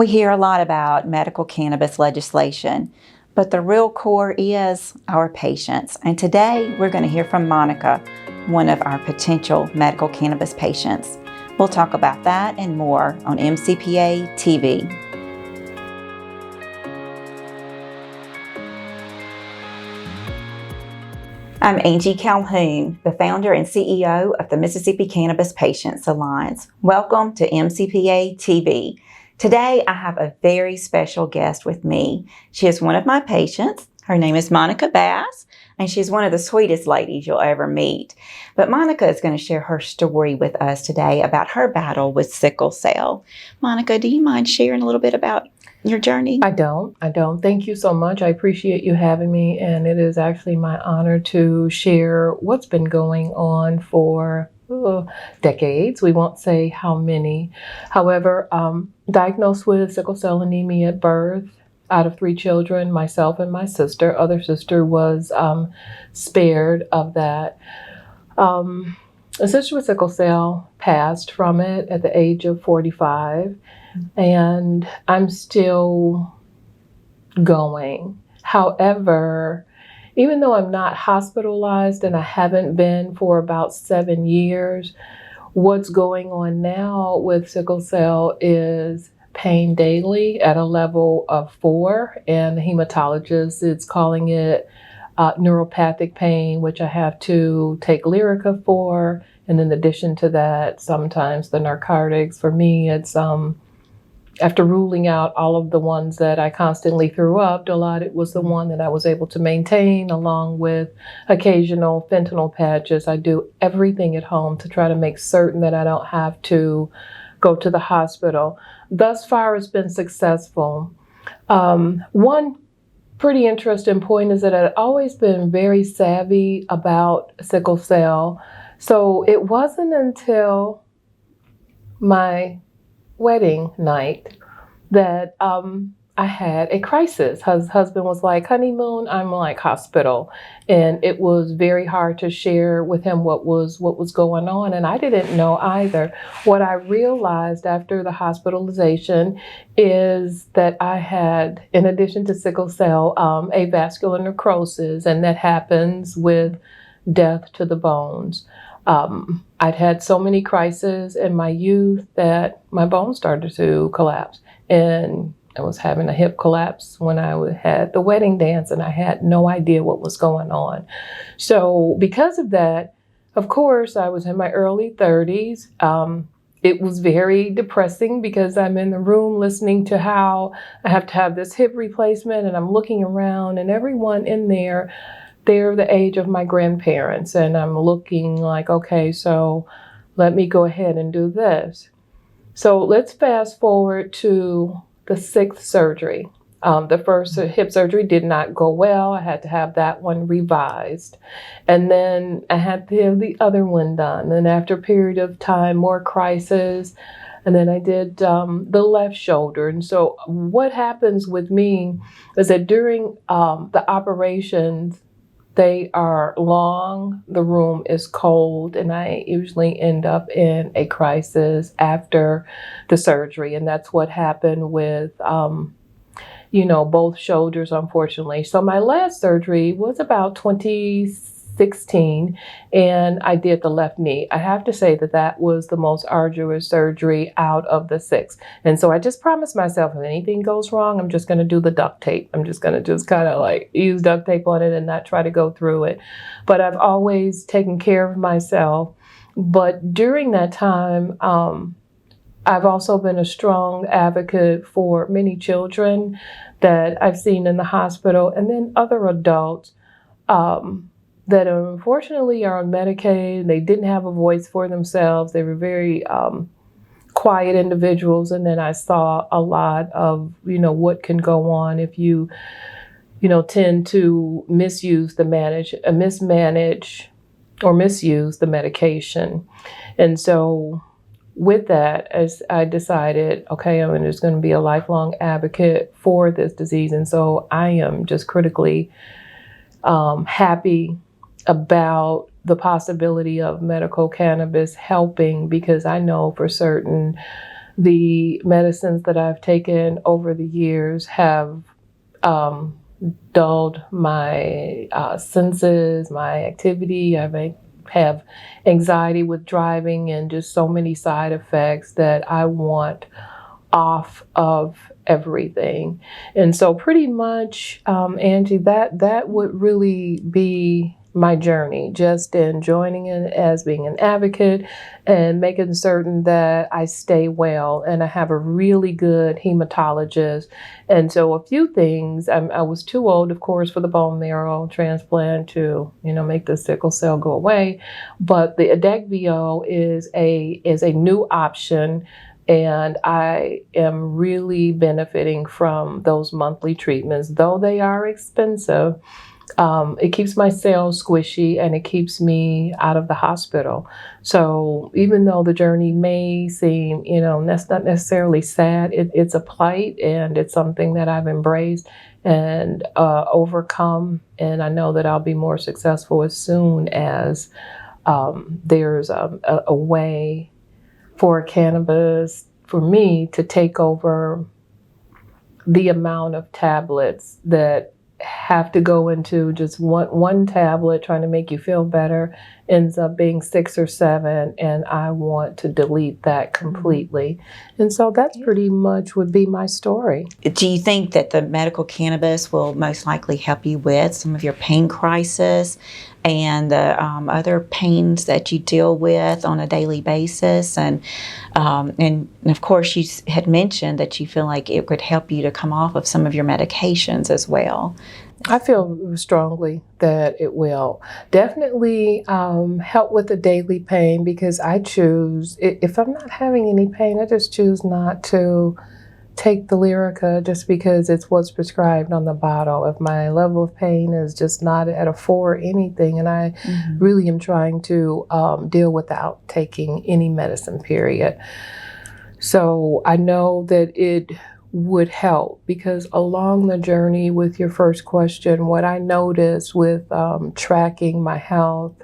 We hear a lot about medical cannabis legislation, but the real core is our patients. And today we're going to hear from Monica, one of our potential medical cannabis patients. We'll talk about that and more on MCPA TV. I'm Angie Calhoun, the founder and CEO of the Mississippi Cannabis Patients Alliance. Welcome to MCPA TV. Today, I have a very special guest with me. She is one of my patients. Her name is Monica Bass, and she's one of the sweetest ladies you'll ever meet. But Monica is going to share her story with us today about her battle with sickle cell. Monica, do you mind sharing a little bit about your journey? I don't. Thank you so much. I appreciate you having me, and it is actually my honor to share what's been going on for decades. We won't say how many. However, diagnosed with sickle cell anemia at birth. Out of 3 children, myself and my sister. Other sister was spared of that. A sister with sickle cell passed from it at the age of 45, and I'm still going. However, even though I'm not hospitalized and I haven't been for about 7 years, what's going on now with sickle cell is pain daily at a level of 4, and the hematologist is calling it neuropathic pain, which I have to take Lyrica for. And in addition to that, sometimes the narcotics. For me, it's after ruling out all of the ones that I constantly threw up, Dilaudid was the one that I was able to maintain, along with occasional fentanyl patches. I do everything at home to try to make certain that I don't have to go to the hospital. Thus far, it's been successful. One pretty interesting point is that I've always been very savvy about sickle cell. So it wasn't until my wedding night that I had a crisis. His husband was like, honeymoon, I'm like hospital. And it was very hard to share with him what was going on. And I didn't know either. What I realized after the hospitalization is that I had, in addition to sickle cell, avascular necrosis, and that happens with death to the bones. I'd had so many crises in my youth that my bones started to collapse. And I was having a hip collapse when I had the wedding dance, and I had no idea what was going on. So because of that, of course, I was in my early 30s. It was very depressing because I'm in the room listening to how I have to have this hip replacement, and I'm looking around, and everyone in there, they're the age of my grandparents. And I'm looking like, okay, so let me go ahead and do this. So let's fast forward to the 6th surgery. The first hip surgery did not go well. I had to have that one revised. And then I had to have the other one done. And after a period of time, more crisis. And then I did the left shoulder. And so what happens with me is that during the operations, they are long, the room is cold, and I usually end up in a crisis after the surgery. And that's what happened with, both shoulders, unfortunately. So my last surgery was about 2016, and I did the left knee. I have to say that that was the most arduous surgery out of the 6. And so I just promised myself, if anything goes wrong, I'm just going to do the duct tape. I'm just going to kind of like use duct tape on it and not try to go through it. But I've always taken care of myself. But during that time, I've also been a strong advocate for many children that I've seen in the hospital, and then other adults that unfortunately are on Medicaid. They didn't have a voice for themselves. They were very quiet individuals. And then I saw a lot of, what can go on if you, tend to mismanage or misuse the medication. And so with that, as I decided, okay, I'm just going to be a lifelong advocate for this disease. And so I am just critically happy about the possibility of medical cannabis helping, because I know for certain the medicines that I've taken over the years have dulled my senses, my activity. I have anxiety with driving and just so many side effects that I want off of everything. And so pretty much, Angie, that would really be my journey, just in joining in as being an advocate and making certain that I stay well. And I have a really good hematologist. And so a few things, I was too old, of course, for the bone marrow transplant to, make the sickle cell go away. But the Adegvio is a new option. And I am really benefiting from those monthly treatments, though they are expensive. It keeps my cells squishy and it keeps me out of the hospital. So even though the journey may seem, that's not necessarily sad, it's a plight, and it's something that I've embraced and overcome. And I know that I'll be more successful as soon as there's a way for cannabis, for me to take over the amount of tablets that have to go into just one tablet trying to make you feel better ends up being 6 or 7, and I want to delete that completely. And so that's pretty much would be my story. Do you think that the medical cannabis will most likely help you with some of your pain crisis and the other pains that you deal with on a daily basis? And of course, you had mentioned that you feel like it could help you to come off of some of your medications as well. I feel strongly that it will definitely help with the daily pain, because I choose, if I'm not having any pain, I just choose not to take the Lyrica just because it's what's prescribed on the bottle. If my level of pain is just not at a 4 or anything, and I really am trying to deal without taking any medicine, period. So I know that it would help, because along the journey with your first question, what I noticed with tracking my health,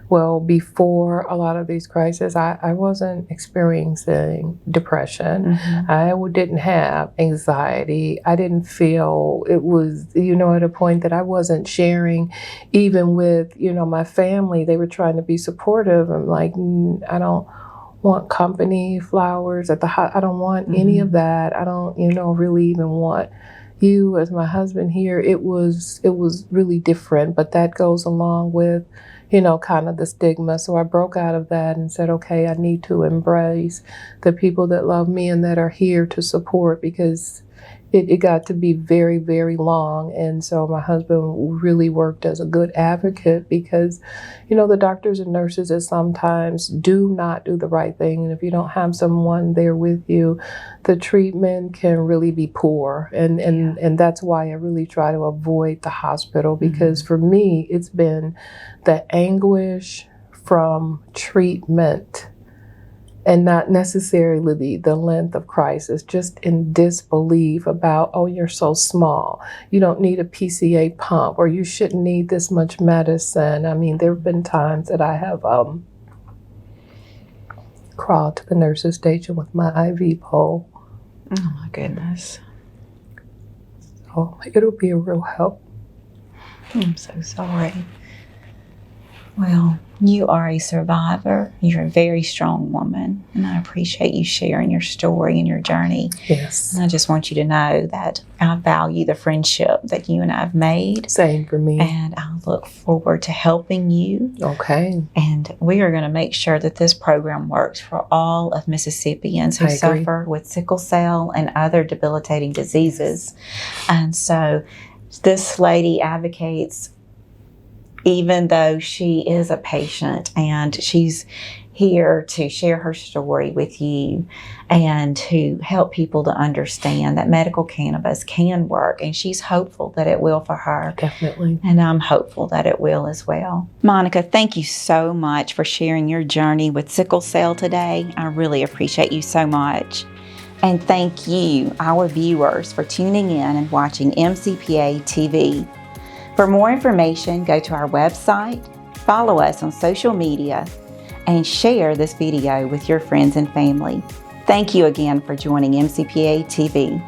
well, before a lot of these crises, I wasn't experiencing depression. I didn't have anxiety. I didn't feel, it was, at a point that I wasn't sharing, even with, my family. They were trying to be supportive. I'm like, I don't want company, flowers at the I don't want any of that. I don't, really even want you as my husband here. It was really different, but that goes along with, kind of the stigma. So I broke out of that and said, okay, I need to embrace the people that love me and that are here to support, because it got to be very, very long. And so my husband really worked as a good advocate, because, the doctors and nurses that sometimes do not do the right thing. And if you don't have someone there with you, the treatment can really be poor. And that's why I really try to avoid the hospital, because for me, it's been the anguish from treatment, and not necessarily the length of crisis, just in disbelief about, oh, you're so small, you don't need a PCA pump, or you shouldn't need this much medicine. I mean, there have been times that I have crawled to the nurse's station with my IV pole. Oh my goodness. So it'll be a real help. I'm so sorry. Well, you are a survivor. You're a very strong woman, and I appreciate you sharing your story and your journey. Yes. And I just want you to know that I value the friendship that you and I have made. Same for me. And I look forward to helping you. Okay. And we are going to make sure that this program works for all of Mississippians who suffer with sickle cell and other debilitating diseases. And so this lady advocates, even though she is a patient, and she's here to share her story with you and to help people to understand that medical cannabis can work, and she's hopeful that it will for her. Definitely. And I'm hopeful that it will as well. Monica, thank you so much for sharing your journey with sickle cell today. I really appreciate you so much. And thank you, our viewers, for tuning in and watching MCPA TV. For more information, go to our website, follow us on social media, and share this video with your friends and family. Thank you again for joining MCPA TV.